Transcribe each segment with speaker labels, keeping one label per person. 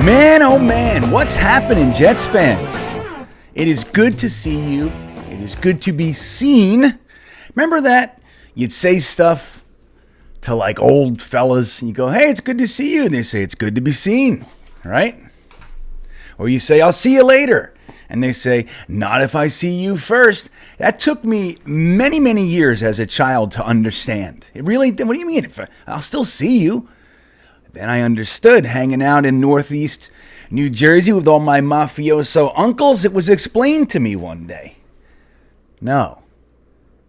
Speaker 1: Man, oh man, what's happening, Jets fans? It is good to see you. It is good to be seen. Remember that? You'd say stuff to like old fellas, and you go, hey, it's good to see you. And they say, it's good to be seen, right? Or you say, I'll see you later. And they say, not if I see you first. That took me many, many years as a child to understand. It really did. What do you mean? I'll still see you. Then I understood, hanging out in Northeast New Jersey with all my mafioso uncles, it was explained to me one day. No,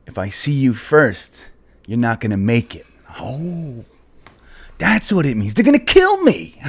Speaker 1: if I see you first, you're not going to make it. Oh, that's what it means. They're going to kill me.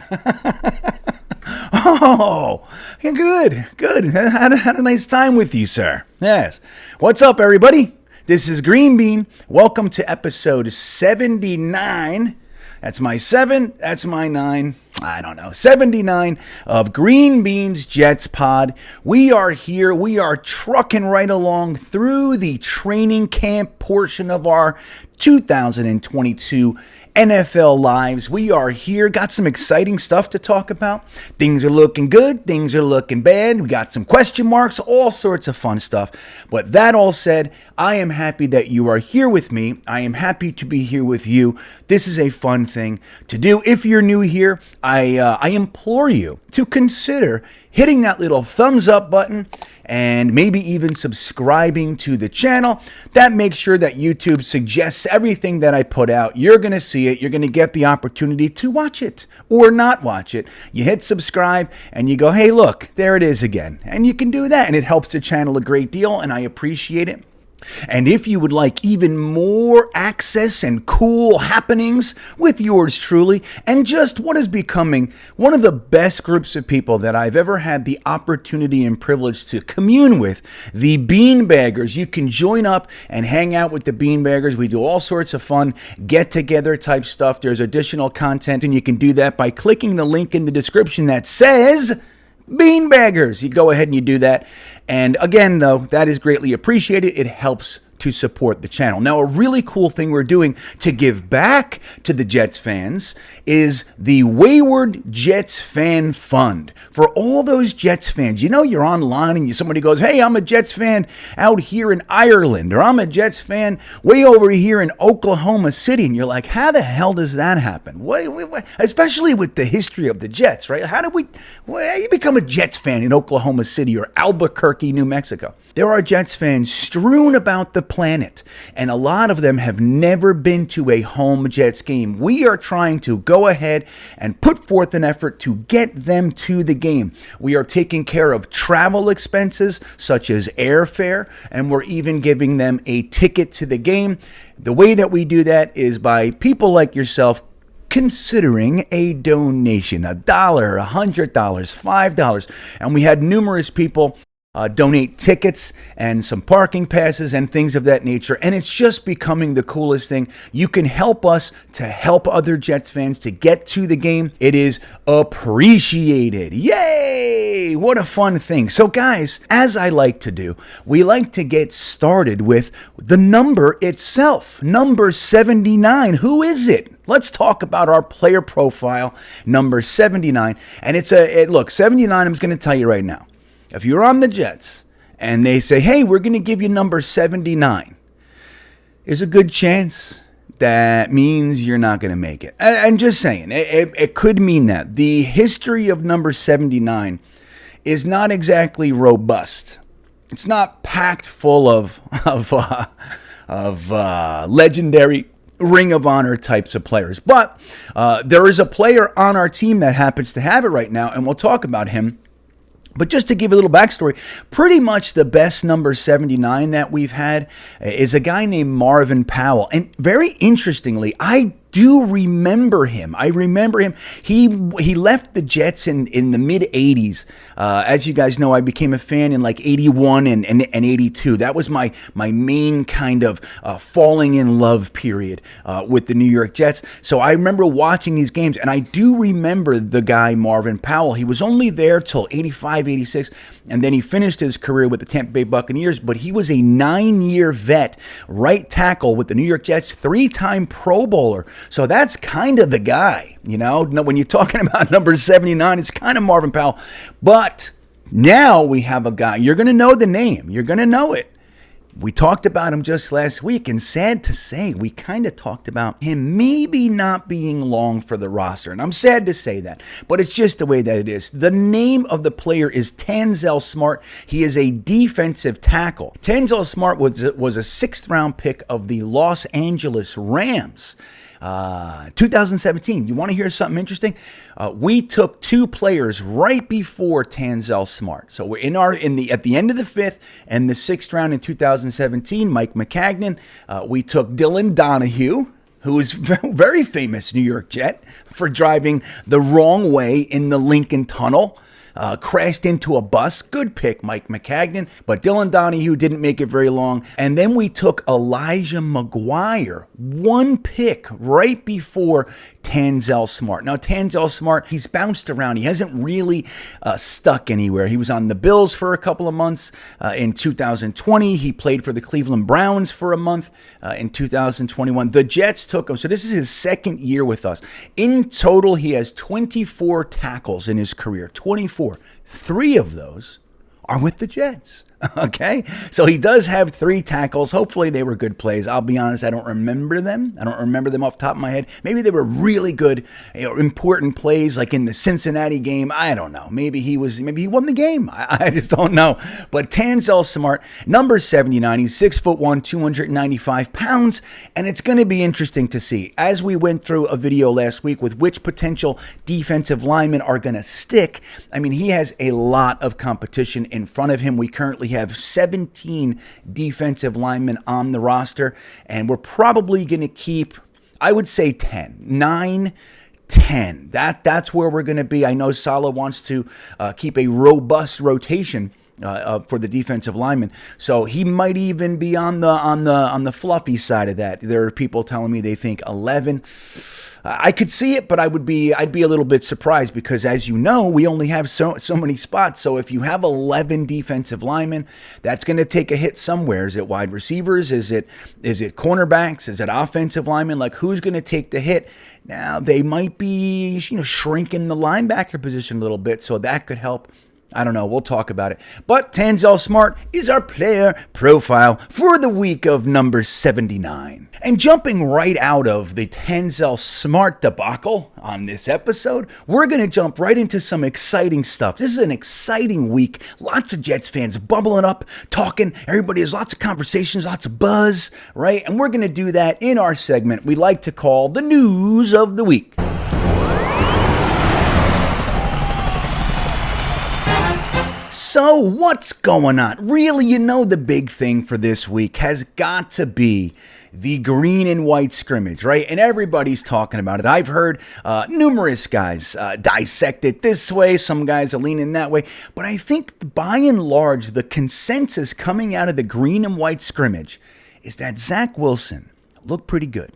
Speaker 1: Oh, good. Had a nice time with you, sir. Yes. What's up, everybody? This is Green Bean. Welcome to episode 79. That's my 7, that's my 9, I don't know, 79 of GreenBean's Jets Pod. We are here, we are trucking right along through the training camp portion of our 2022 NFL lives. We are here, got some exciting stuff to talk about. Things are looking good, things are looking bad. We got some question marks, all sorts of fun stuff. But that all said, I am happy that you are here with me. I am happy to be here with you. This is a fun thing to do. If you're new here, I implore you to consider hitting that little thumbs up button and maybe even subscribing to the channel. That makes sure that YouTube suggests everything that I put out. You're going to see it. You're going to get the opportunity to watch it or not watch it. You hit subscribe and you go, hey, look, there it is again. And you can do that, and it helps the channel a great deal, and I appreciate it. And if you would like even more access and cool happenings with yours truly, and just what is becoming one of the best groups of people that I've ever had the opportunity and privilege to commune with, the Beanbaggers. You can join up and hang out with the Beanbaggers. We do all sorts of fun get-together type stuff. There's additional content, and you can do that by clicking the link in the description that says Beanbaggers. You go ahead and you do that. And again, though, that is greatly appreciated. It helps to support the channel. Now, a really cool thing we're doing to give back to the Jets fans is the Wayward Jetsfan Fund. For all those Jets fans, you know, you're online and somebody goes, hey, I'm a Jets fan out here in Ireland, or I'm a Jets fan way over here in Oklahoma City. And you're like, how the hell does that happen? What, especially with the history of the Jets, right? How you become a Jets fan in Oklahoma City or Albuquerque, New Mexico? There are Jets fans strewn about the planet, and a lot of them have never been to a home Jets game. We are trying to go ahead and put forth an effort to get them to the game. We are taking care of travel expenses such as airfare, and we're even giving them a ticket to the game. The way that we do that is by people like yourself considering a donation, $1, $100, $5. And we had numerous people donate tickets and some parking passes and things of that nature. And it's just becoming the coolest thing. You can help us to help other Jets fans to get to the game. It is appreciated. Yay! What a fun thing. So guys, as I like to do, we like to get started with the number itself. Number 79. Who is it? Let's talk about our player profile, number 79. And look, 79, I'm just going to tell you right now. If you're on the Jets and they say, hey, we're going to give you number 79, there's a good chance that means you're not going to make it. I'm just saying, it could mean that. The history of number 79 is not exactly robust. It's not packed full of legendary Ring of Honor types of players. But there is a player on our team that happens to have it right now, and we'll talk about him. But just to give a little backstory, pretty much the best number 79 that we've had is a guy named Marvin Powell. And very interestingly, I do remember him. I remember him. He left the Jets in the mid-'80s. As you guys know, I became a fan in like 81 and 82. That was my main kind of falling in love period with the New York Jets. So I remember watching these games, and I do remember the guy Marvin Powell. He was only there till 85, 86, and then he finished his career with the Tampa Bay Buccaneers, but he was a 9-year vet, right tackle with the New York Jets, 3-time Pro Bowler. So that's kind of the guy, you know. When you're talking about number 79, it's kind of Marvin Powell. But now we have a guy. You're going to know the name. You're going to know it. We talked about him just last week, and sad to say, we kind of talked about him maybe not being long for the roster. And I'm sad to say that, but it's just the way that it is. The name of the player is Tanzel Smart. He is a defensive tackle. Tanzel Smart was a 6th-round pick of the Los Angeles Rams. 2017. You want to hear something interesting? We took 2 players right before Tanzel Smart. So we're at the end of the 5th and the 6th round in 2017. Mike McCagnon. We took Dylan Donahue, who is very famous New York Jet for driving the wrong way in the Lincoln Tunnel. Crashed into a bus. Good pick, Mike McCagnon. But Dylan Donahue didn't make it very long. And then we took Elijah McGuire, 1 pick right before Tanzel Smart. Now, Tanzel Smart, he's bounced around. He hasn't really stuck anywhere. He was on the Bills for a couple of months in 2020. He played for the Cleveland Browns for a month in 2021. The Jets took him. So this is his 2nd year with us. In total, he has 24 tackles in his career. 24. 3 of those are with the Jets. Okay, so he does have 3 tackles. Hopefully they were good plays. I'll be honest, I don't remember them. I don't remember them off the top of my head. Maybe they were really good, important plays like in the Cincinnati game. I don't know. Maybe he won the game. I just don't know. But Tanzel Smart, number 79, he's 6'1", 295 pounds, and it's going to be interesting to see. As we went through a video last week with which potential defensive linemen are going to stick, I mean, he has a lot of competition in front of him. We currently have 17 defensive linemen on the roster, and we're probably going to keep, I would say 10, 9, 10. That's where we're going to be. I know Saleh wants to keep a robust rotation for the defensive linemen, so he might even be on the fluffy side of that. There are people telling me they think 11. I could see it, but I'd be a little bit surprised because, as you know, we only have so many spots. So if you have 11 defensive linemen, that's going to take a hit somewhere. Is it wide receivers? Is it cornerbacks? Is it offensive linemen? Like, who's going to take the hit? Now, they might be, shrinking the linebacker position a little bit, so that could help. I don't know. We'll talk about it. But Tanzel Smart is our player profile for the week of number 79. And jumping right out of the Tanzel Smart debacle on this episode, we're going to jump right into some exciting stuff. This is an exciting week. Lots of Jets fans bubbling up, talking. Everybody has lots of conversations, lots of buzz, right? And we're going to do that in our segment we like to call the News of the Week. So what's going on? Really, the big thing for this week has got to be the green and white scrimmage, right? And everybody's talking about it. I've heard numerous guys dissect it this way. Some guys are leaning that way. But I think by and large, the consensus coming out of the green and white scrimmage is that Zach Wilson looked pretty good.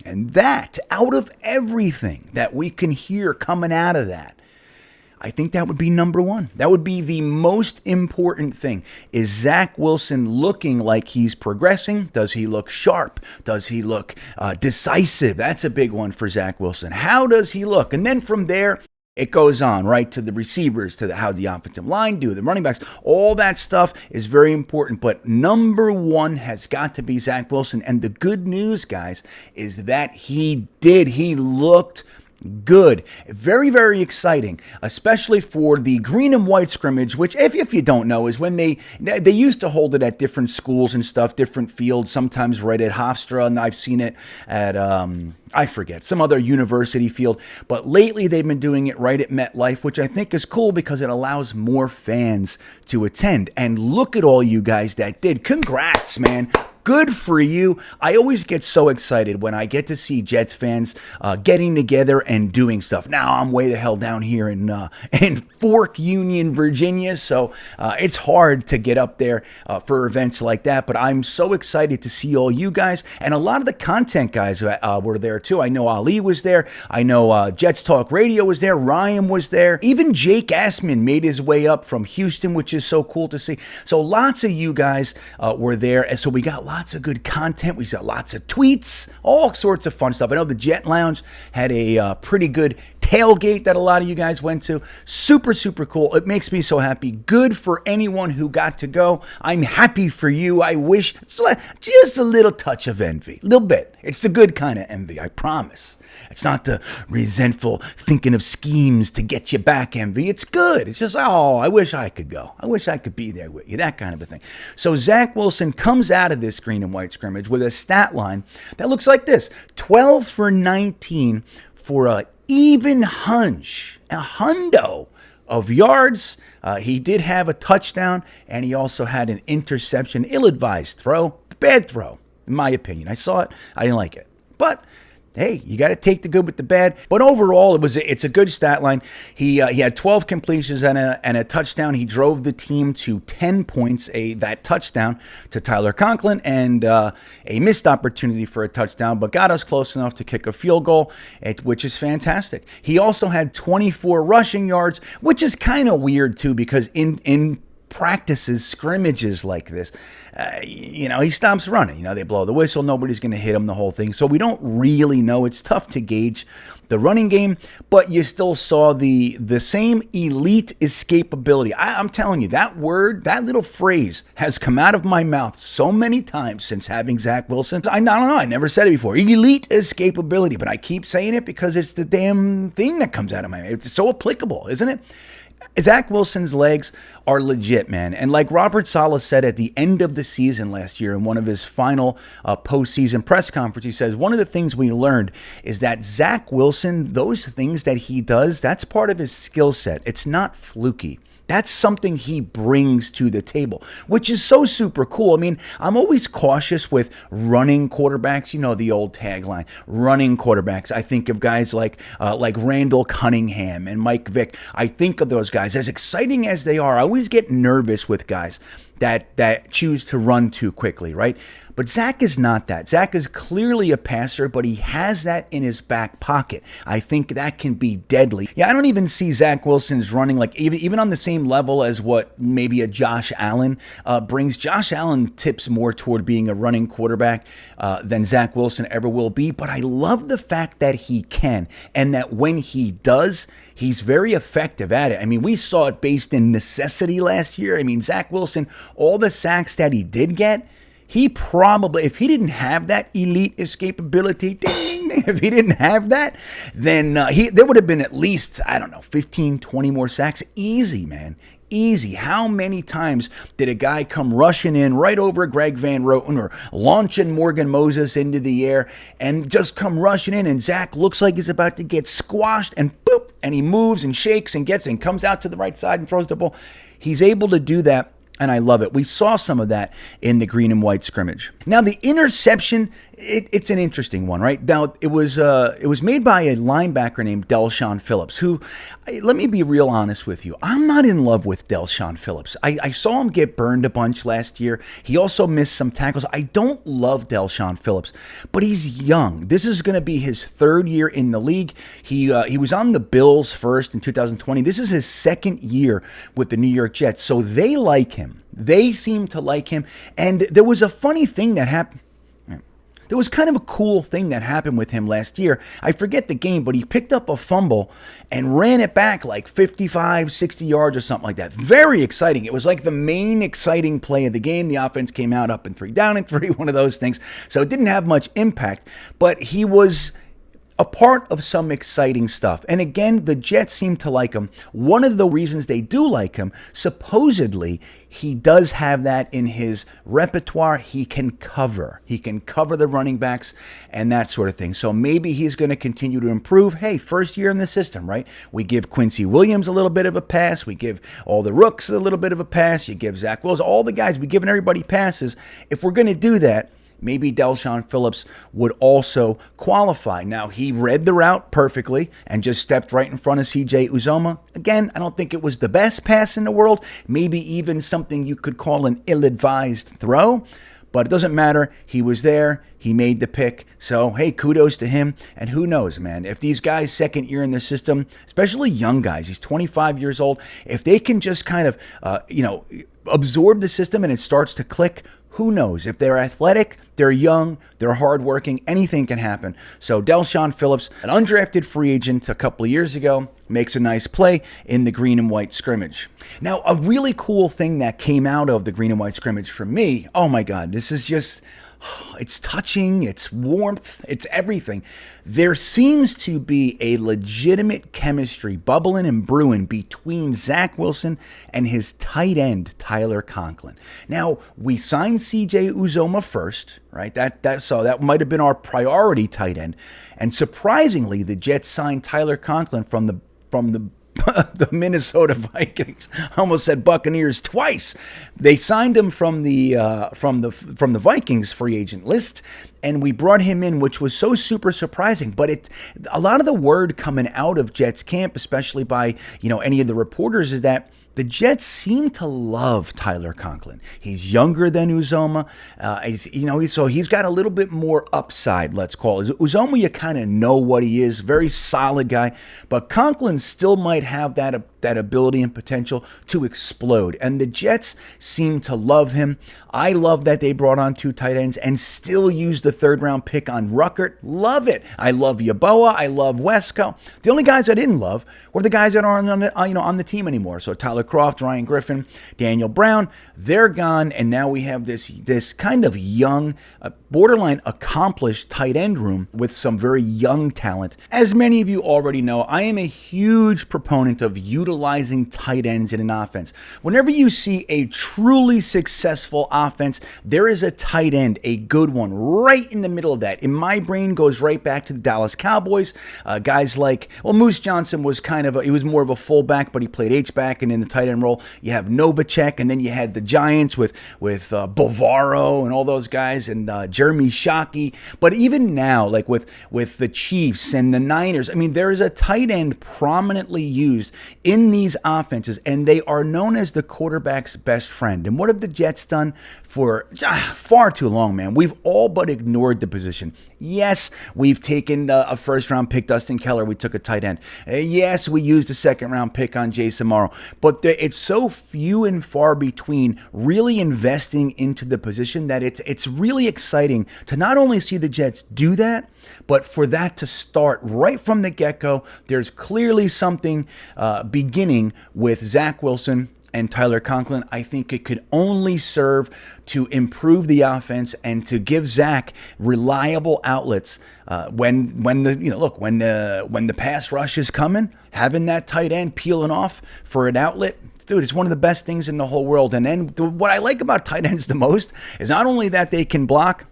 Speaker 1: And that, out of everything that we can hear coming out of that, I think that would be number one. That would be the most important thing. Is Zach Wilson looking like he's progressing? Does he look sharp? Does he look decisive? That's a big one for Zach Wilson. How does he look? And then from there, it goes on, right, to the receivers, to how the offensive line do, the running backs. All that stuff is very important. But number one has got to be Zach Wilson. And the good news, guys, is that he looked good. Very, very exciting, especially for the green and white scrimmage, which if you don't know is when they used to hold it at different schools and stuff, different fields, sometimes right at Hofstra, and I've seen it at I forget, some other university field. But lately they've been doing it right at MetLife, which I think is cool because it allows more fans to attend. And look at all you guys that did. Congrats, man. Good for you. I always get so excited when I get to see Jets fans getting together and doing stuff. Now, I'm way the hell down here in Fork Union, Virginia, so it's hard to get up there for events like that, but I'm so excited to see all you guys, and a lot of the content guys were there too. I know Ali was there. I know Jets Talk Radio was there. Ryan was there. Even Jake Assman made his way up from Houston, which is so cool to see. So lots of you guys were there, and so we got lots lots of good content. We saw lots of tweets, all sorts of fun stuff. I know the Jet Lounge had a pretty good tailgate that a lot of you guys went to. Super, super cool. It makes me so happy. Good for anyone who got to go. I'm happy for you. I wish just a little touch of envy. A little bit. It's the good kind of envy, I promise. It's not the resentful thinking of schemes to get you back envy. It's good. It's just, oh, I wish I could go. I wish I could be there with you. That kind of a thing. So Zach Wilson comes out of this green and white scrimmage with a stat line that looks like this. 12 for 19 for a even hunch, a hundo of yards. He did have a touchdown, and he also had an interception, ill-advised throw, bad throw, in my opinion. I saw it. I didn't like it. But hey, you got to take the good with the bad. But overall, it's a good stat line. He had 12 completions and a touchdown. He drove the team to 10 points, that touchdown to Tyler Conklin, and a missed opportunity for a touchdown, but got us close enough to kick a field goal, which is fantastic. He also had 24 rushing yards, which is kind of weird too, because in practices, scrimmages like this, he stops running. They blow the whistle. Nobody's going to hit him, the whole thing. So we don't really know. It's tough to gauge the running game, but you still saw the same elite escapability. I'm telling you, that word, that little phrase has come out of my mouth so many times since having Zach Wilson. I don't know. I never said it before. Elite escapability, but I keep saying it because it's the damn thing that comes out of my mouth. It's so applicable, isn't it? Zach Wilson's legs are legit, man. And like Robert Saleh said at the end of the season last year in one of his final postseason press conference, he says, one of the things we learned is that Zach Wilson, those things that he does, that's part of his skill set. It's not fluky. That's something he brings to the table, which is so super cool. I mean, I'm always cautious with running quarterbacks. The old tagline, running quarterbacks. I think of guys like Randall Cunningham and Mike Vick. I think of those guys. As exciting as they are, I always get nervous with guys that choose to run too quickly, right? But Zach is not that. Zach is clearly a passer, but he has that in his back pocket. I think that can be deadly. Yeah, I don't even see Zach Wilson's running like even on the same level as what maybe a Josh Allen brings. Josh Allen tips more toward being a running quarterback than Zach Wilson ever will be, but I love the fact that he can, and that when he does, he's very effective at it. I mean, we saw it based in necessity last year. I mean, Zach Wilson, all the sacks that he did get, he probably, if he didn't have that elite escapability, if he didn't have that, then there would have been at least, 15, 20 more sacks. Easy, man. Easy. How many times did a guy come rushing in right over Greg Van Roten or launching Morgan Moses into the air and just come rushing in, and Zach looks like he's about to get squashed, and boop, and he moves and shakes and comes out to the right side and throws the ball. He's able to do that, and I love it. We saw some of that in the green and white scrimmage. Now, the interception, it's an interesting one, right? Now, it was made by a linebacker named Del'Shawn Phillips, who, let me be real honest with you, I'm not in love with Del'Shawn Phillips. I saw him get burned a bunch last year. He also missed some tackles. I don't love Del'Shawn Phillips, but he's young. This is going to be his third year in the league. He was on the Bills first in 2020. This is his second year with the New York Jets, so they like him. They seem to like him. And there was a funny thing that happened. There was kind of a cool thing that happened with him last year. I forget the game, but he picked up a fumble and ran it back like 55, 60 yards or something like that. Very exciting. It was like the main exciting play of the game. The offense came out up and 3, down and 3, one of those things. So it didn't have much impact, but he was a part of some exciting stuff. And again, the Jets seem to like him. One of the reasons they do like him, supposedly, he does have that in his repertoire. He can cover. He can cover the running backs and that sort of thing. So maybe he's going to continue to improve. Hey, first year in the system, right? We give Quincy Williams a little bit of a pass. We give all the rooks a little bit of a pass. You give Zach Wilson, all the guys, we're giving everybody passes. If we're going to do that, maybe Del'Shawn Phillips would also qualify. Now, he read the route perfectly and just stepped right in front of C.J. Uzomah. Again, I don't think it was the best pass in the world, maybe even something you could call an ill-advised throw, but it doesn't matter. He was there. He made the pick. So, hey, kudos to him. And who knows, man, if these guys, second year in the system, especially young guys, he's 25 years old, if they can just kind of, absorb the system and it starts to click, who knows? If they're athletic, they're young, they're hardworking, anything can happen. So Del'Shawn Phillips, an undrafted free agent a couple of years ago, makes a nice play in the green and white scrimmage. Now, a really cool thing that came out of the green and white scrimmage for me, oh my God, this is just, it's touching, it's warmth, it's everything. There seems to be a legitimate chemistry bubbling and brewing between Zach Wilson and his tight end, Tyler Conklin. Now, we signed CJ Uzomah first, right? So that might have been our priority tight end. And surprisingly, the Jets signed Tyler Conklin from the the Minnesota Vikings. I almost said Buccaneers twice. They signed him from the Vikings free agent list, and we brought him in, which was so super surprising. But a lot of the word coming out of Jets camp, especially by any of the reporters, is that the Jets seem to love Tyler Conklin. He's younger than Uzomah. So he's got a little bit more upside, let's call it. Uzomah, you kind of know what he is, very solid guy, but Conklin still might have that ability and potential to explode. And the Jets seem to love him. I love that they brought on 2 tight ends and still used the 3rd-round pick on Ruckert. Love it. I love Yeboah. I love Wesco. The only guys I didn't love were the guys that aren't on the team anymore. So Tyler Croft, Ryan Griffin, Daniel Brown, they're gone, and now we have this kind of young, borderline accomplished tight end room with some very young talent. As many of you already know, I am a huge proponent of utilizing tight ends in an offense. Whenever you see a truly successful offense, there is a tight end, a good one, right in the middle of that. In my brain, goes right back to the Dallas Cowboys. Guys like, Moose Johnson was he was more of a fullback, but he played H-back and in the tight end role. You have Novacek, and then you had the Giants with Bavaro and all those guys, and Jeremy Shockey. But even now, like with the Chiefs and the Niners, there is a tight end prominently used in these offenses, and they are known as the quarterback's best friend. And what have the Jets done for far too long, man? We've all but ignored the position. Yes, we've taken a 1st-round pick, Dustin Keller. We took a tight end. Yes, we used a 2nd-round pick on Jason Morrow. But it's so few and far between really investing into the position that it's really exciting to not only see the Jets do that, but for that to start right from the get-go. There's clearly something beginning with Zach Wilson and Tyler Conklin. I think it could only serve to improve the offense and to give Zach reliable outlets when the pass rush is coming. Having that tight end peeling off for an outlet, dude, it's one of the best things in the whole world. And then what I like about tight ends the most is not only that they can block,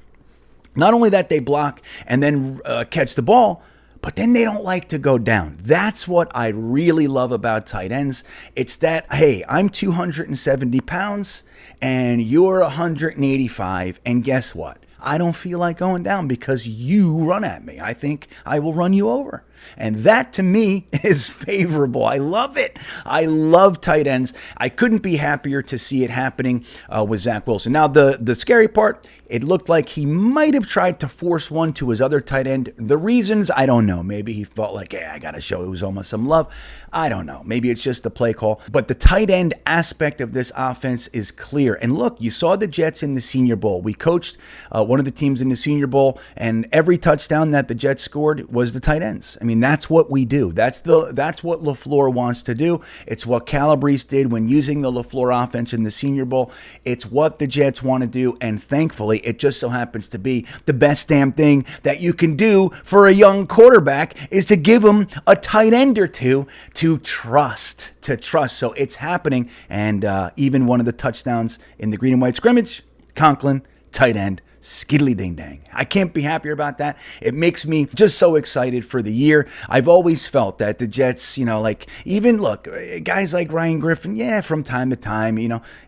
Speaker 1: not only that they block and then catch the ball, but then they don't like to go down. That's what I really love about tight ends. It's that, hey, I'm 270 pounds and you're 185, and guess what? I don't feel like going down because you run at me. I think I will run you over. And that, to me, is favorable. I love it. I love tight ends. I couldn't be happier to see it happening with Zach Wilson. Now, the scary part, it looked like he might have tried to force one to his other tight end. The reasons, I don't know. Maybe he felt like, hey, I got to show Uzomah some love. I don't know. Maybe it's just a play call. But the tight end aspect of this offense is clear. And look, you saw the Jets in the Senior Bowl. We coached one of the teams in the Senior Bowl, and every touchdown that the Jets scored was the tight ends. That's what we do. That's what LaFleur wants to do. It's what Calabrese did when using the LaFleur offense in the Senior Bowl. It's what the Jets want to do, and thankfully, it just so happens to be the best damn thing that you can do for a young quarterback is to give him a tight end or two to trust. So it's happening, and even one of the touchdowns in the green and white scrimmage, Conklin, tight end, skiddly ding dang. I can't be happier about that. It makes me just so excited for the year. I've always felt that the Jets, even look, guys like Ryan Griffin, yeah, from time to time,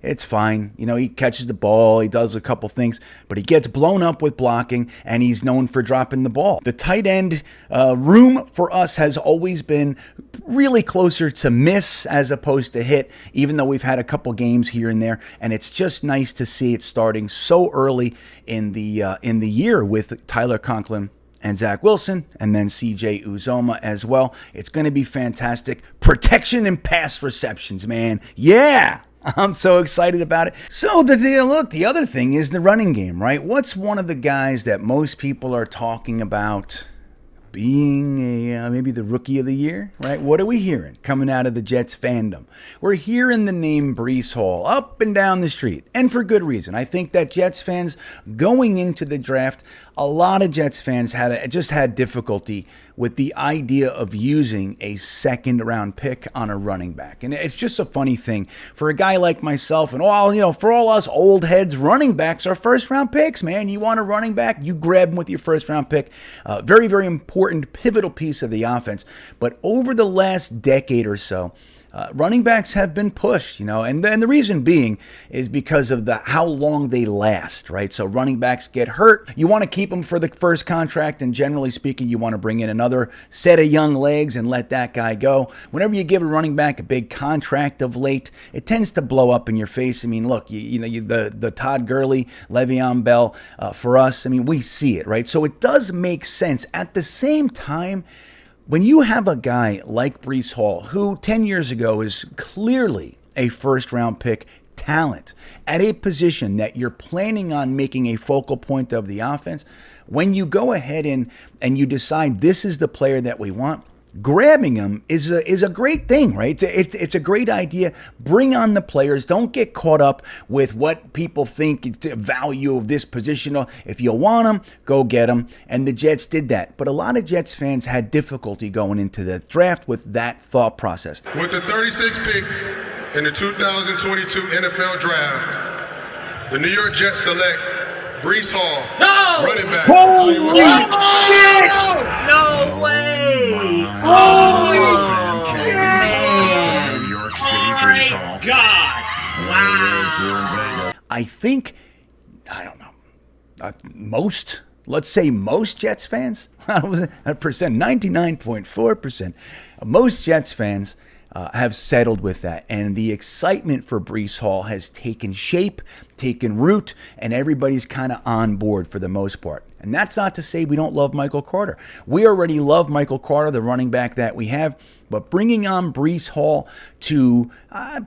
Speaker 1: it's fine. He catches the ball, he does a couple things, but he gets blown up with blocking, and he's known for dropping the ball. The tight end room for us has always been really closer to miss as opposed to hit, even though we've had a couple games here and there, and it's just nice to see it starting so early in the year with Tyler Conklin and Zach Wilson, and then CJ Uzomah as well. It's going to be fantastic. Protection and pass receptions, man. Yeah! I'm so excited about it. So the other thing is the running game, right? What's one of the guys that most people are talking about being maybe the rookie of the year, right? What are we hearing coming out of the Jets fandom? We're hearing the name Breece Hall up and down the street, and for good reason. I think that Jets fans going into the draft, a lot of Jets fans had difficulty with the idea of using a second-round pick on a running back. And it's just a funny thing for a guy like myself and for all us old heads, running backs are first-round picks, man. You want a running back, you grab him with your first-round pick. Very, very important, pivotal piece of the offense. But over the last decade or so, running backs have been pushed, and the reason being is because of how long they last, right? So running backs get hurt. You want to keep them for the first contract, and generally speaking, you want to bring in another set of young legs and let that guy go. Whenever you give a running back a big contract of late, it tends to blow up in your face. I mean, look, the Todd Gurley, Le'Veon Bell, for us, I mean, we see it, right? So it does make sense. At the same time, when you have a guy like Breece Hall, who 10 years ago is clearly a first-round pick talent at a position that you're planning on making a focal point of the offense, when you go ahead and you decide this is the player that we want, grabbing him is a great thing, right? It's a great idea. Bring on the players. Don't get caught up with what people think the value of this position. If you want them, go get them. And the Jets did that. But a lot of Jets fans had difficulty going into the draft with that thought process.
Speaker 2: With the 36th pick in the 2022 NFL Draft, the New York Jets select Breece Hall, running back.
Speaker 1: Holy
Speaker 3: shit! No way! Oh, man! Oh, my God! Wow!
Speaker 1: I think, I don't know, let's say most Jets fans, a percent, 99.4%, most Jets fans have settled with that. And the excitement for Breece Hall has taken shape, taken root, and everybody's kind of on board for the most part. And that's not to say we don't love Michael Carter. We already love Michael Carter, the running back that we have. But bringing on Breece Hall to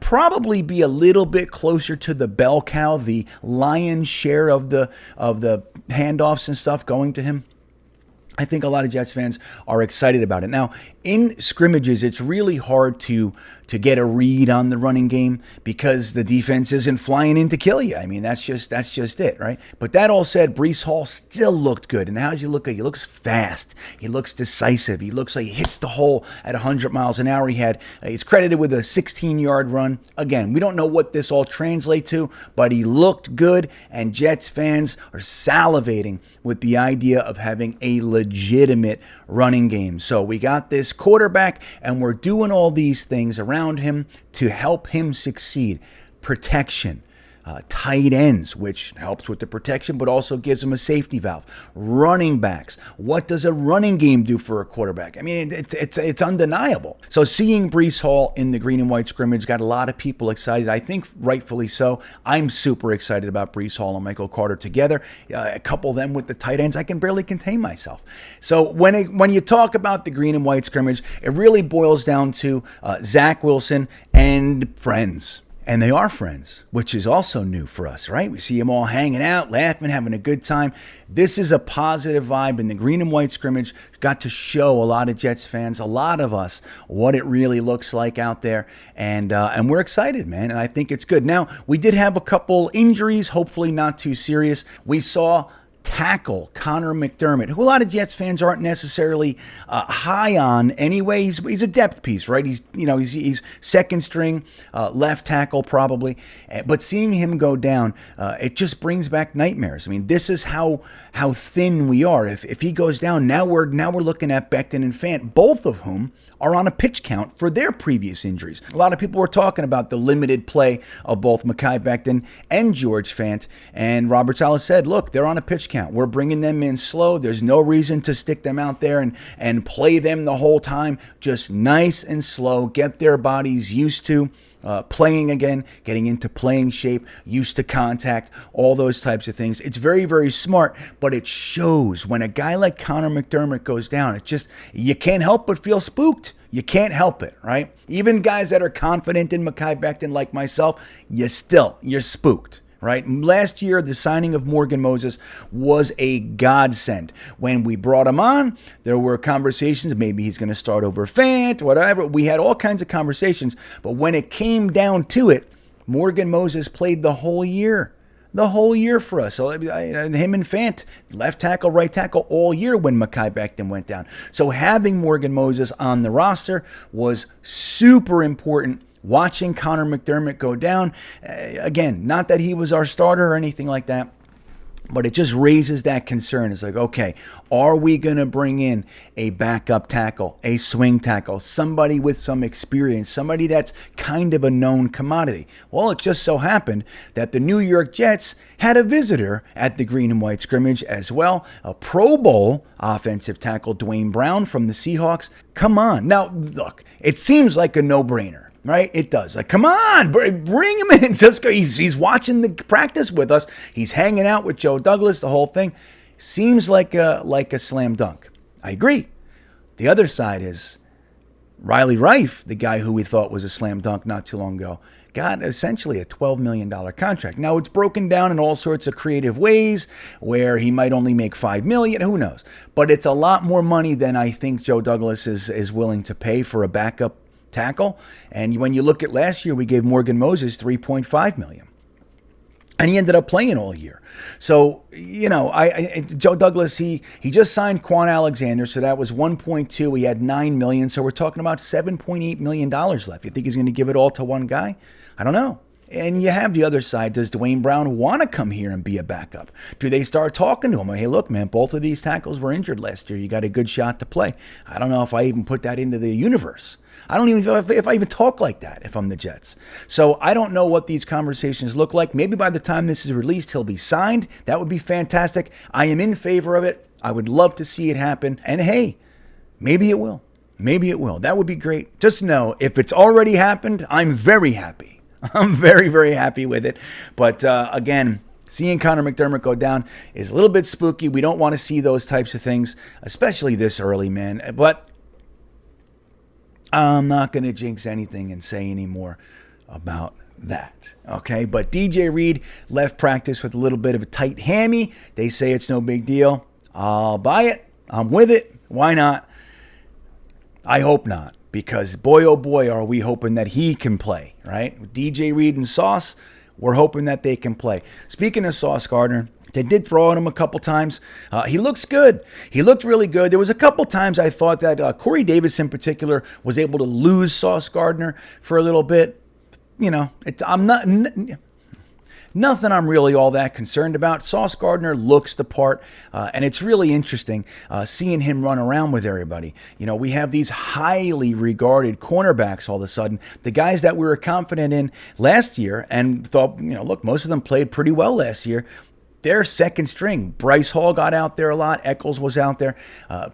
Speaker 1: probably be a little bit closer to the bell cow, the lion's share of the handoffs and stuff going to him, I think a lot of Jets fans are excited about it. Now, in scrimmages, it's really hard to get a read on the running game because the defense isn't flying in to kill you. I mean, that's just it, right? But that all said, Breece Hall still looked good. And how does he look good? He looks fast. He looks decisive. He looks like he hits the hole at 100 miles an hour. He's credited with a 16-yard run. Again, we don't know what this all translates to, but he looked good, and Jets fans are salivating with the idea of having a legitimate running game. So we got this quarterback, and we're doing all these things around him to help him succeed. Protection, tight ends, which helps with the protection, but also gives him a safety valve. Running backs. What does a running game do for a quarterback? I mean, it's undeniable. So seeing Breece Hall in the green and white scrimmage got a lot of people excited. I think rightfully so. I'm super excited about Breece Hall and Michael Carter together. Couple them with the tight ends, I can barely contain myself. So when you talk about the green and white scrimmage, it really boils down to Zach Wilson and friends. And they are friends, which is also new for us, right? We see them all hanging out, laughing, having a good time. This is a positive vibe, and the green and white scrimmage got to show a lot of Jets fans, a lot of us, what it really looks like out there. And we're excited, man, and I think it's good. Now, we did have a couple injuries, hopefully not too serious. We saw tackle Connor McDermott, who a lot of Jets fans aren't necessarily high on anyway. He's a depth piece, right? He's second string left tackle probably, but seeing him go down, it just brings back nightmares. I mean, this is how thin we are. If he goes down, now we're looking at Becton and Fant, both of whom are on a pitch count for their previous injuries. A lot of people were talking about the limited play of both Mekhi Becton and George Fant, and Robert Saleh said, look, they're on a pitch count. We're bringing them in slow. There's no reason to stick them out there and play them the whole time. Just nice and slow. Get their bodies used to playing again, getting into playing shape, used to contact, all those types of things. It's very, very smart, but it shows when a guy like Connor McDermott goes down. You can't help but feel spooked. You can't help it, right? Even guys that are confident in Mekhi Becton like myself, you're spooked, right? Last year, the signing of Morgan Moses was a godsend. When we brought him on, there were conversations, maybe he's going to start over Fant, whatever. We had all kinds of conversations, but when it came down to it, Morgan Moses played the whole year. The whole year for us. So him and Fant, left tackle, right tackle, all year when Mekhi Becton went down. So having Morgan Moses on the roster was super important. Watching Connor McDermott go down, again, not that he was our starter or anything like that, but it just raises that concern. It's like, okay, are we going to bring in a backup tackle, a swing tackle, somebody with some experience, somebody that's kind of a known commodity? Well, it just so happened that the New York Jets had a visitor at the green and white scrimmage as well, a Pro Bowl offensive tackle, Dwayne Brown from the Seahawks. Come on. Now, look, it seems like a no-brainer. Right? It does. Like, come on, bring him in. Just go. He's watching the practice with us. He's hanging out with Joe Douglas, the whole thing. Seems like a slam dunk. I agree. The other side is Riley Reiff, the guy who we thought was a slam dunk not too long ago, got essentially a $12 million contract. Now, it's broken down in all sorts of creative ways where he might only make $5 million. Who knows? But it's a lot more money than I think Joe Douglas is willing to pay for a backup tackle. And when you look at last year, we gave Morgan Moses $3.5 million. And he ended up playing all year. So, Joe Douglas, he just signed Quan Alexander, so that was 1.2. He had $9 million, so we're talking about $7.8 million left. You think he's going to give it all to one guy? I don't know. And you have the other side. Does Dwayne Brown want to come here and be a backup? Do they start talking to him? Hey, look, man, both of these tackles were injured last year. You got a good shot to play. I don't know if I even put that into the universe. I don't even know if I even talk like that if I'm the Jets. So I don't know what these conversations look like. Maybe by the time this is released, he'll be signed. That would be fantastic. I am in favor of it. I would love to see it happen. And hey, maybe it will. Maybe it will. That would be great. Just know, if it's already happened, I'm very happy. I'm very, very happy with it. But again, seeing Connor McDermott go down is a little bit spooky. We don't want to see those types of things, especially this early, man. But I'm not going to jinx anything and say any more about that. Okay, but DJ Reed left practice with a little bit of a tight hammy. They say it's no big deal. I'll buy it. I'm with it. Why not? I hope not, because boy, oh boy, are we hoping that he can play, right? With DJ Reed and Sauce, we're hoping that they can play. Speaking of Sauce Gardner, they did throw at him a couple times. He looks good. He looked really good. There was a couple times I thought that Corey Davis in particular was able to lose Sauce Gardner for a little bit. Nothing I'm really all that concerned about. Sauce Gardner looks the part, and it's really interesting seeing him run around with everybody. We have these highly regarded cornerbacks all of a sudden. The guys that we were confident in last year and thought, look, most of them played pretty well last year. They're second string. Bryce Hall got out there a lot. Eccles was out there.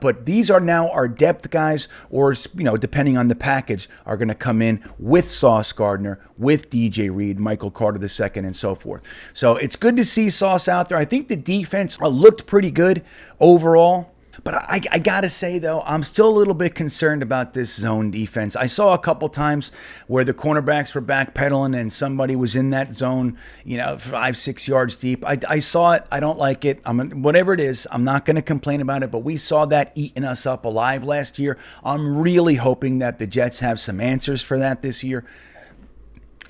Speaker 1: But these are now our depth guys, or, depending on the package, are going to come in with Sauce Gardner, with DJ Reed, Michael Carter II, and so forth. So it's good to see Sauce out there. I think the defense looked pretty good overall. But I got to say, though, I'm still a little bit concerned about this zone defense. I saw a couple times where the cornerbacks were backpedaling and somebody was in that zone, 5-6 yards deep. I saw it. I don't like it. Whatever it is, I'm not going to complain about it. But we saw that eating us up alive last year. I'm really hoping that the Jets have some answers for that this year.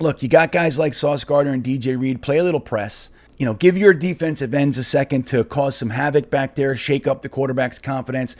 Speaker 1: Look, you got guys like Sauce Gardner and DJ Reed. Play a little press. Give your defensive ends a second to cause some havoc back there, shake up the quarterback's confidence,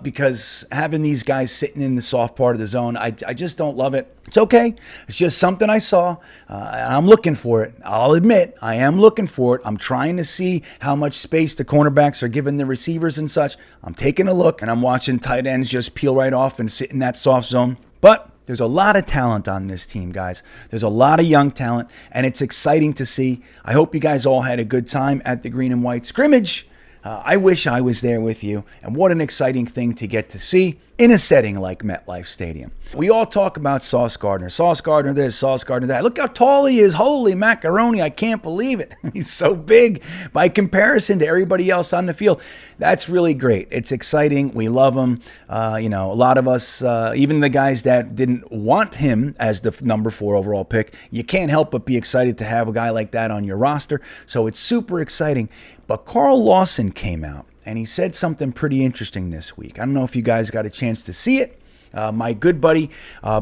Speaker 1: because having these guys sitting in the soft part of the zone, I just don't love it. It's okay. It's just something I saw. I'm looking for it. I'll admit, I am looking for it. I'm trying to see how much space the cornerbacks are giving the receivers and such. I'm taking a look, and I'm watching tight ends just peel right off and sit in that soft zone. But there's a lot of talent on this team, guys. There's a lot of young talent, and it's exciting to see. I hope you guys all had a good time at the green and white scrimmage. I wish I was there with you, and what an exciting thing to get to see. in a setting like MetLife Stadium. We all talk about Sauce Gardner. Sauce Gardner this, Sauce Gardner that. Look how tall he is. Holy macaroni, I can't believe it. He's so big by comparison to everybody else on the field. That's really great. It's exciting. We love him. A lot of us, even the guys that didn't want him as the number 4 overall pick, you can't help but be excited to have a guy like that on your roster. So it's super exciting. But Carl Lawson came out and he said something pretty interesting this week. I don't know if you guys got a chance to see it. My good buddy,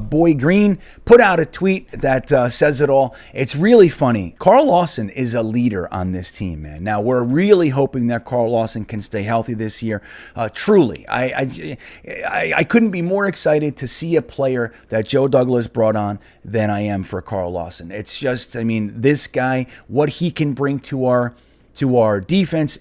Speaker 1: Boy Green, put out a tweet that says it all. It's really funny. Carl Lawson is a leader on this team, man. Now, we're really hoping that Carl Lawson can stay healthy this year. Truly, I couldn't be more excited to see a player that Joe Douglas brought on than I am for Carl Lawson. It's just, this guy, what he can bring to our defense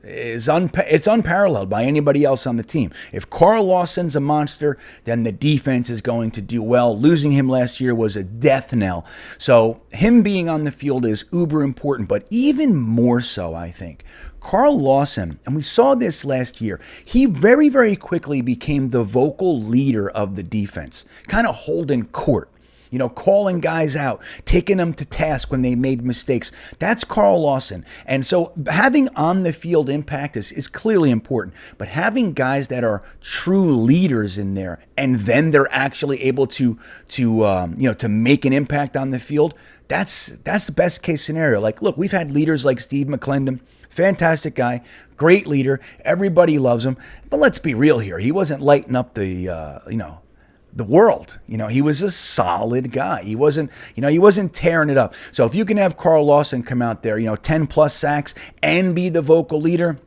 Speaker 1: it's unparalleled by anybody else on the team. If Carl Lawson's a monster, then the defense is going to do well. Losing him last year was a death knell. So him being on the field is uber important, but even more so, I think, Carl Lawson, and we saw this last year, he very, very quickly became the vocal leader of the defense, kind of holding court. Calling guys out, taking them to task when they made mistakes. That's Carl Lawson. And so having on-the-field impact is clearly important. But having guys that are true leaders in there, and then they're actually able to make an impact on the field, that's the best case scenario. Like, look, we've had leaders like Steve McClendon, fantastic guy, great leader. Everybody loves him. But let's be real here. He wasn't lighting up the world. He was a solid guy. He wasn't tearing it up. So if you can have Carl Lawson come out there, 10 plus sacks and be the vocal leader,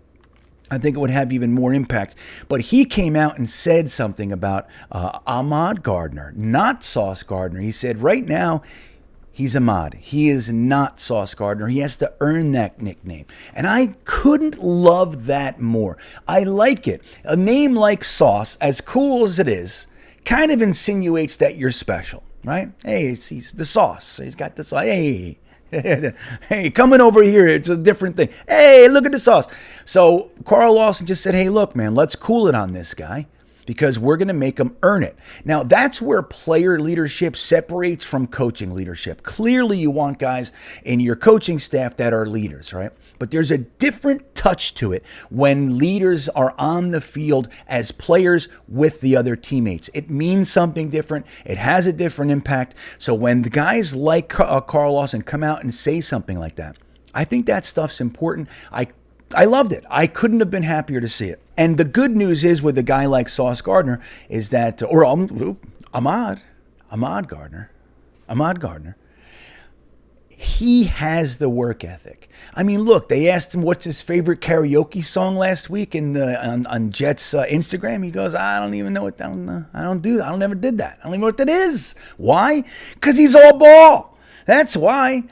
Speaker 1: I think it would have even more impact. But he came out and said something about Ahmad Gardner, not Sauce Gardner. He said right now, he's Ahmad. He is not Sauce Gardner. He has to earn that nickname. And I couldn't love that more. I like it. A name like Sauce, as cool as it is, kind of insinuates that you're special, right? Hey, he's the sauce. He's got the sauce. Hey, hey, coming over here, it's a different thing. Hey, look at the sauce. So Carl Lawson just said, hey, look, man, let's cool it on this guy because we're going to make him earn it. Now, that's where player leadership separates from coaching leadership. Clearly, you want guys in your coaching staff that are leaders, right? But there's a different touch to it when leaders are on the field as players with the other teammates. It means something different. It has a different impact. So when the guys like Carl Lawson come out and say something like that, I think that stuff's important. I loved it. I couldn't have been happier to see it. And the good news is with a guy like Sauce Gardner is that, or Ahmad Gardner, he has the work ethic. Look, they asked him what's his favorite karaoke song last week on Jets Instagram. He goes, I don't even know what that. I don't do that. I never did that. I don't even know what that is. Why? Because he's all ball. That's why.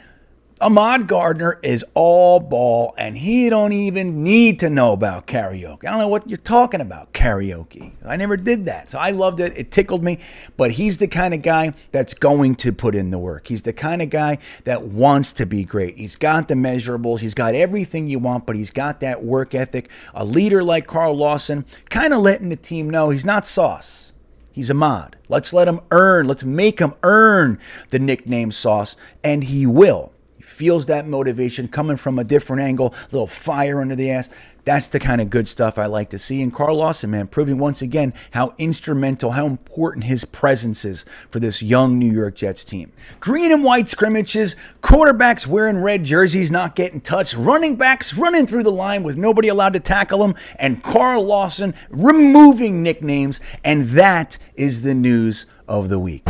Speaker 1: Ahmad Gardner is all ball, and he don't even need to know about karaoke. I don't know what you're talking about, karaoke. I never did that, so I loved it. It tickled me, but he's the kind of guy that's going to put in the work. He's the kind of guy that wants to be great. He's got the measurables. He's got everything you want, but he's got that work ethic. A leader like Carl Lawson, kind of letting the team know he's not Sauce. He's Ahmad. Let's make him earn the nickname Sauce, and he will. Feels that motivation coming from a different angle, a little fire under the ass. That's the kind of good stuff I like to see. And Carl Lawson, man, proving once again how instrumental, how important his presence is for this young New York Jets team. Green and white scrimmages, quarterbacks wearing red jerseys, not getting touched, running backs running through the line with nobody allowed to tackle them, and Carl Lawson removing nicknames. And that is the news of the week.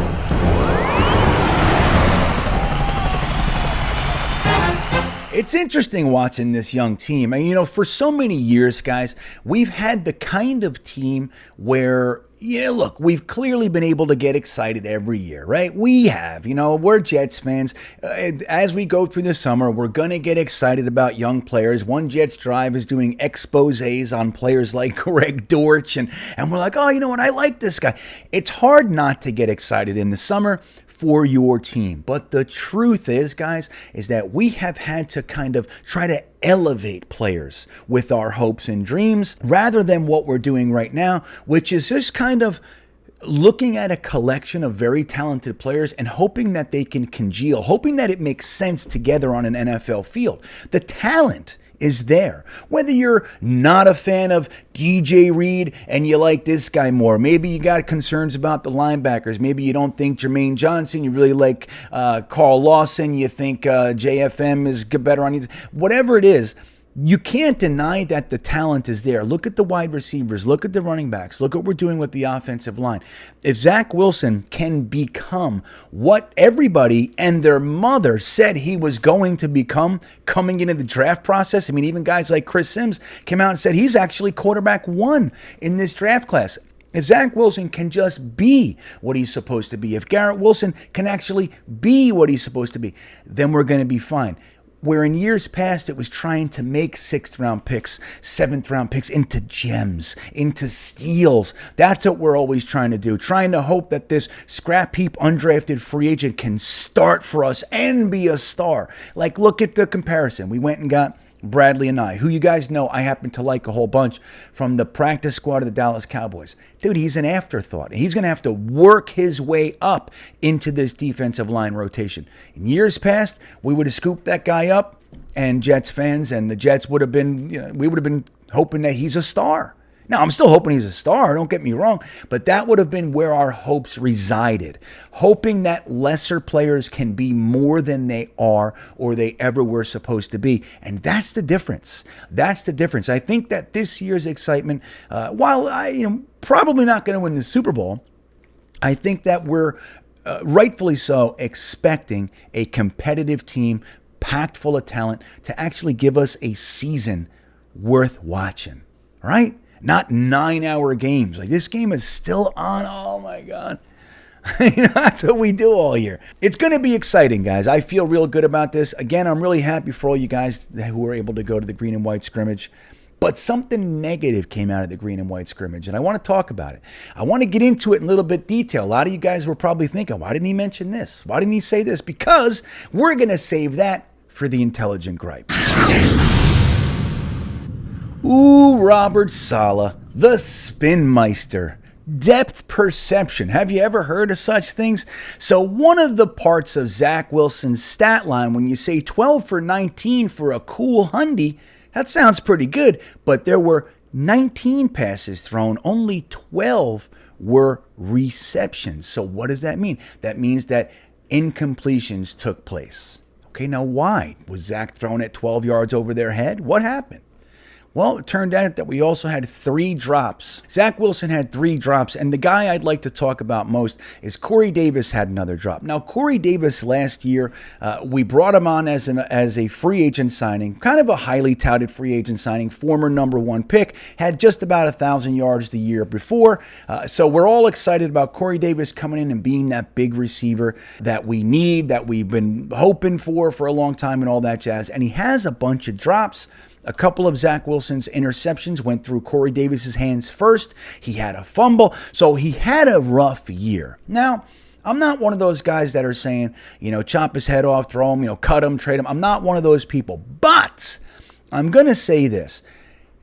Speaker 1: It's interesting watching this young team. For so many years, guys, we've had the kind of team where, look, we've clearly been able to get excited every year, right? We have, we're Jets fans. As we go through the summer, we're going to get excited about young players. One Jets Drive is doing exposés on players like Greg Dortch, and we're like, oh, you know what? I like this guy. It's hard not to get excited in the summer for your team. But the truth is, guys, is that we have had to kind of try to elevate players with our hopes and dreams rather than what we're doing right now, which is just kind of looking at a collection of very talented players and hoping that they can congeal, hoping that it makes sense together on an NFL field. The talent is there. Whether you're not a fan of DJ Reed and you like this guy more, maybe you got concerns about the linebackers, maybe you don't think Jermaine Johnson, you really like Carl Lawson, you think JFM is better on these, whatever it is, you can't deny that the talent is there. Look at the wide receivers. Look at the running backs. Look what we're doing with the offensive line. If Zach Wilson can become what everybody and their mother said he was going to become coming into the draft process, I mean, even guys like Chris Sims came out and said he's actually quarterback 1 in this draft class. If Zach Wilson can just be what he's supposed to be, if Garrett Wilson can actually be what he's supposed to be, then we're going to be fine. Where in years past it was trying to make 6th round picks, 7th round picks into gems, into steals. That's what we're always trying to do, trying to hope that this scrap heap undrafted free agent can start for us and be a star. Like, look at the comparison. We went and got Bradley and who you guys know I happen to like a whole bunch, from the practice squad of the Dallas Cowboys. Dude, he's an afterthought. He's going to have to work his way up into this defensive line rotation. In years past, we would have scooped that guy up, and Jets fans and the Jets would have been, we would have been hoping that he's a star. Now, I'm still hoping he's a star, don't get me wrong, but that would have been where our hopes resided, hoping that lesser players can be more than they are or they ever were supposed to be. And that's the difference. That's the difference. I think that this year's excitement, while I probably not going to win the Super Bowl, I think that we're rightfully so expecting a competitive team packed full of talent to actually give us a season worth watching, right? Not 9-hour games. Like, this game is still on. Oh my God. That's what we do all year. It's going to be exciting, guys. I feel real good about this. Again, I'm really happy for all you guys who were able to go to the green and white scrimmage. But something negative came out of the green and white scrimmage, and I want to talk about it. I want to get into it in a little bit detail. A lot of you guys were probably thinking, why didn't he mention this? Why didn't he say this? Because we're going to save that for the intelligent gripe. Ooh, Robert Saleh, the spin meister. Depth perception. Have you ever heard of such things? So one of the parts of Zach Wilson's stat line, when you say 12 for 19 for a cool hundy, that sounds pretty good, but there were 19 passes thrown, only 12 were receptions. So what does that mean? That means that incompletions took place. Okay, now why? Was Zach thrown at 12 yards over their head? What happened? Well, it turned out that we also had 3 drops. Zach Wilson had 3 drops, and the guy I'd like to talk about most is Corey Davis had another drop. Now, Corey Davis last year, we brought him on as a free agent signing, kind of a highly touted free agent signing, former number 1 pick, had just about 1,000 yards the year before. So we're all excited about Corey Davis coming in and being that big receiver that we need, that we've been hoping for a long time and all that jazz. And he has a bunch of drops. A couple of Zach Wilson's interceptions went through Corey Davis's hands first. He had a fumble, so he had a rough year. Now, I'm not one of those guys that are saying, chop his head off, throw him, cut him, trade him. I'm not one of those people. But I'm going to say this.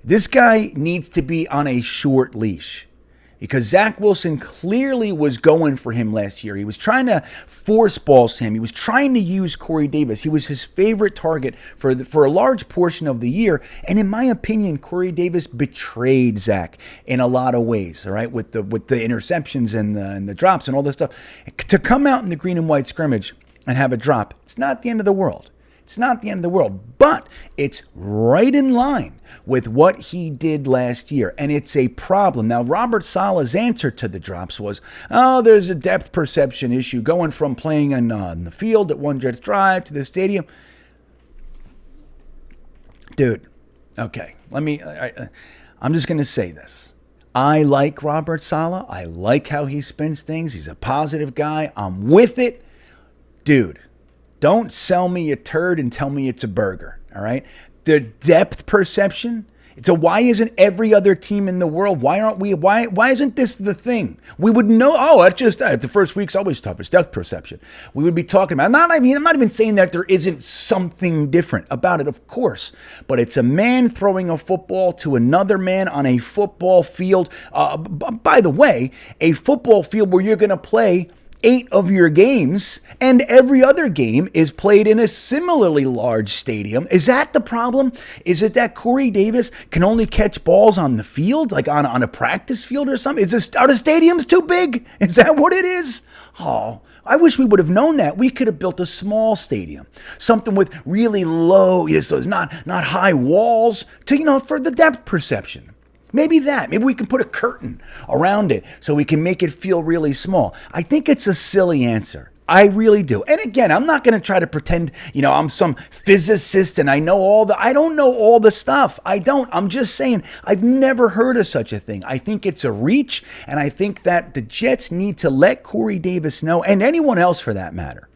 Speaker 1: This guy needs to be on a short leash, because Zach Wilson clearly was going for him last year. He was trying to force balls to him. He was trying to use Corey Davis. He was his favorite target for a large portion of the year. And in my opinion, Corey Davis betrayed Zach in a lot of ways, all right, with the interceptions and the drops and all this stuff. To come out in the green and white scrimmage and have a drop, it's not the end of the world. It's not the end of the world, but it's right in line with what he did last year, and it's a problem. Now, Robert Saleh's answer to the drops was, there's a depth perception issue going from playing in the field at One Jets Drive to the stadium. Dude, okay, I'm just going to say this. I like Robert Saleh. I like how he spins things. He's a positive guy. I'm with it. Dude, don't sell me a turd and tell me it's a burger, all right? The depth perception So why isn't every other team in the world? Why aren't we? Why isn't this the thing? We would know. Oh, that's just the first week's always tough. It's depth perception. We would be talking about. I'm not even saying that there isn't something different about it, of course. But it's a man throwing a football to another man on a football field. By the way, a football field where you're going to play 8 of your games, and every other game is played in a similarly large stadium. Is that the problem? Is it that Corey Davis can only catch balls on the field, like on a practice field or something? Are the stadiums too big? Is that what it is? Oh, I wish we would have known that. We could have built a small stadium, something with really low, so it's not high walls for the depth perception. Maybe we can put a curtain around it so we can make it feel really small. I think it's a silly answer. I really do. And again, I'm not going to try to pretend, I'm some physicist and I don't know all the stuff. I don't. I'm just saying I've never heard of such a thing. I think it's a reach, and I think that the Jets need to let Corey Davis know, and anyone else for that matter.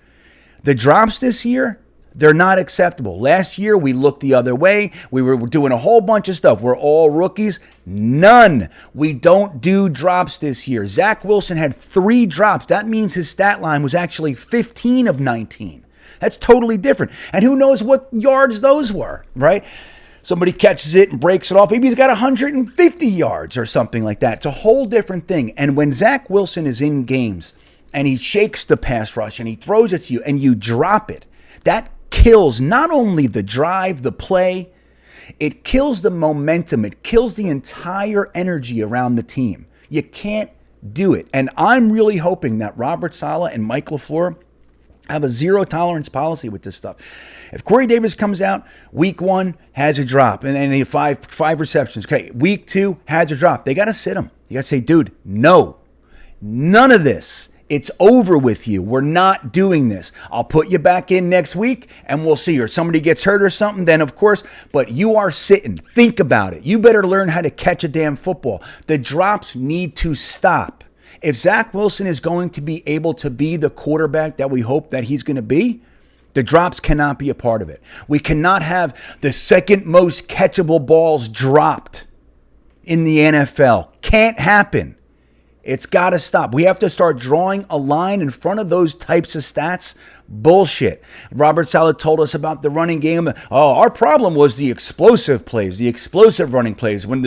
Speaker 1: The drops this year, they're not acceptable. Last year, we looked the other way. We were doing a whole bunch of stuff. We're all rookies. None. We don't do drops this year. Zach Wilson had 3 drops. That means his stat line was actually 15 of 19. That's totally different. And who knows what yards those were, right? Somebody catches it and breaks it off. Maybe he's got 150 yards or something like that. It's a whole different thing. And when Zach Wilson is in games and he shakes the pass rush and he throws it to you and you drop it, that kills not only the drive, the play, it kills the momentum. It kills the entire energy around the team. You can't do it. And I'm really hoping that Robert Saleh and Mike LaFleur have a zero tolerance policy with this stuff. If Corey Davis comes out, week 1 has a drop, and then five receptions. Okay, week 2 has a drop. They got to sit him. You got to say, dude, no, none of this. It's over with you. We're not doing this. I'll put you back in next week and we'll see. Or somebody gets hurt or something, then of course. But you are sitting. Think about it. You better learn how to catch a damn football. The drops need to stop. If Zach Wilson is going to be able to be the quarterback that we hope that he's going to be, the drops cannot be a part of it. We cannot have the second most catchable balls dropped in the NFL. Can't happen. It's got to stop. We have to start drawing a line in front of those types of stats. Bullshit. Robert Saleh told us about the running game. Oh, our problem was the explosive plays, the explosive running plays. We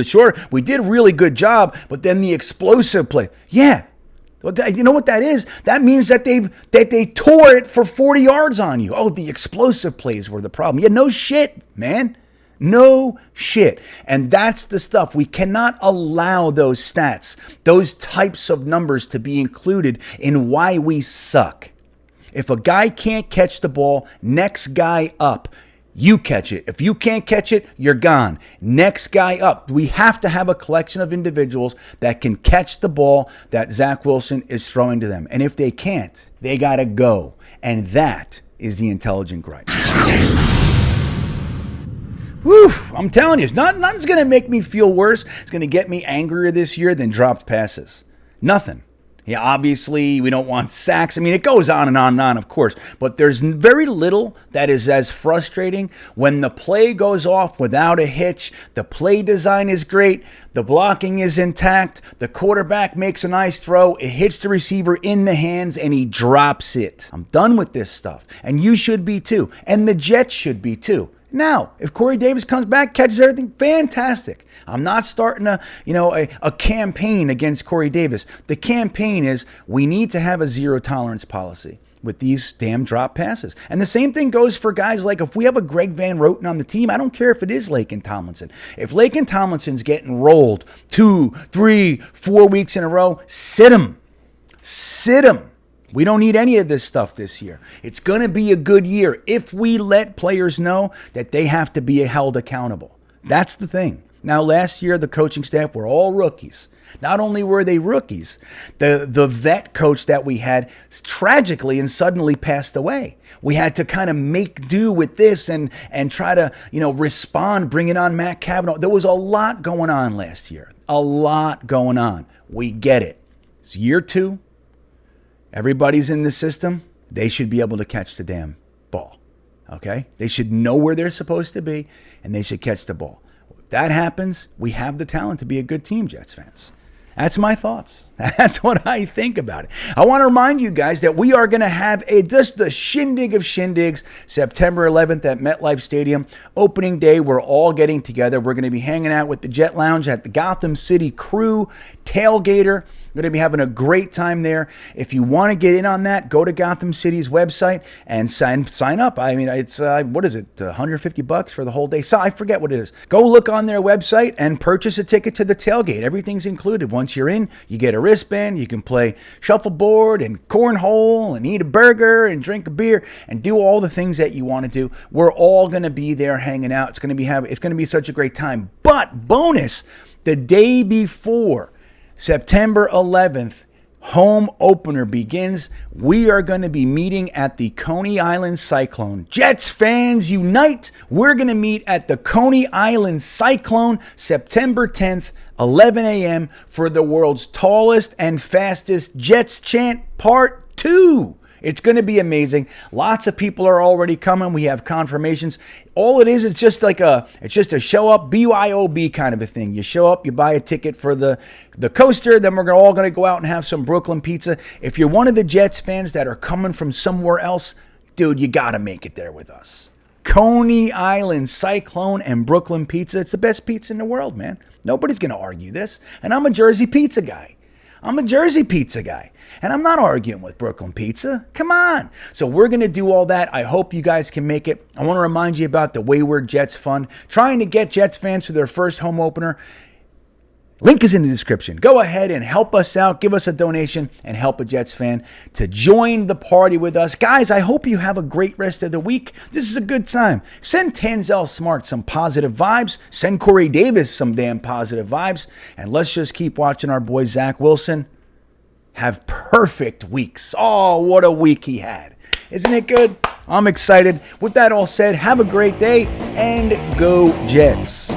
Speaker 1: did a really good job, but then the explosive play. Yeah. You know what that is? That means that they tore it for 40 yards on you. Oh, the explosive plays were the problem. Yeah, no shit, man. No shit. And that's the stuff. We cannot allow those stats, those types of numbers to be included in why we suck. If a guy can't catch the ball, next guy up. You catch it. If you can't catch it, you're gone. Next guy up. We have to have a collection of individuals that can catch the ball that Zach Wilson is throwing to them. And if they can't, they got to go. And that is the intelligent gripe. Whew, I'm telling you, nothing's going to make me feel worse. It's going to get me angrier this year than dropped passes. Nothing. Yeah, obviously, we don't want sacks. I mean, it goes on and on and on, of course. But there's very little that is as frustrating when the play goes off without a hitch. The play design is great. The blocking is intact. The quarterback makes a nice throw. It hits the receiver in the hands, and he drops it. I'm done with this stuff. And you should be too. And the Jets should be too. Now, if Corey Davis comes back, catches everything, fantastic. I'm not starting a campaign against Corey Davis. The campaign is we need to have a zero tolerance policy with these damn drop passes. And the same thing goes for guys like if we have a Greg Van Roten on the team, I don't care if it is Laken Tomlinson. If Laken Tomlinson's getting rolled 2, 3, 4 weeks in a row, sit him. Sit him. We don't need any of this stuff this year. It's going to be a good year if we let players know that they have to be held accountable. That's the thing. Now, last year, the coaching staff were all rookies. Not only were they rookies, the vet coach that we had tragically and suddenly passed away. We had to kind of make do with this and try to, respond, bringing on Matt Cavanaugh. There was a lot going on last year. A lot going on. We get it. It's year 2. Everybody's in the system. They should be able to catch the damn ball. Okay? They should know where they're supposed to be, and they should catch the ball. that happens, we have the talent to be a good team, Jets fans. That's my thoughts. That's what I think about it. I want to remind you guys that we are going to have just the shindig of shindigs, September 11th at MetLife Stadium. Opening day, we're all getting together. We're going to be hanging out with the Jet Lounge at the Gotham City Crew Tailgater. We're going to be having a great time there. If you want to get in on that, go to Gotham City's website and sign up. I mean, it's, what is it, $150 for the whole day? So I forget what it is. Go look on their website and purchase a ticket to the tailgate. Everything's included. Once you're in, you get a wristband. You can play shuffleboard and cornhole and eat a burger and drink a beer and do all the things that you want to do. We're all going to be there hanging out. It's going to be such a great time. But bonus, the day before September 11th, home opener begins. We are going to be meeting at the Coney Island Cyclone. Jets fans unite. We're going to meet at the Coney Island Cyclone September 10th, 11 a.m. for the world's tallest and fastest Jets chant part 2. It's going to be amazing. Lots of people are already coming. We have confirmations. All it is just it's just a show up, BYOB kind of a thing. You show up, you buy a ticket for the coaster, then we're all going to go out and have some Brooklyn pizza. If you're one of the Jets fans that are coming from somewhere else, dude, you got to make it there with us. Coney Island Cyclone and Brooklyn pizza. It's the best pizza in the world, man. Nobody's going to argue this. And I'm a Jersey pizza guy. And I'm not arguing with Brooklyn Pizza. Come on. So we're going to do all that. I hope you guys can make it. I want to remind you about the Wayward Jets Fund. Trying to get Jets fans for their first home opener. Link is in the description. Go ahead and help us out. Give us a donation and help a Jets fan to join the party with us. Guys, I hope you have a great rest of the week. This is a good time. Send Tanzel Smart some positive vibes. Send Corey Davis some damn positive vibes. And let's just keep watching our boy Zach Wilson have perfect weeks. Oh, what a week he had. Isn't it good? I'm excited. With that all said, have a great day and go Jets.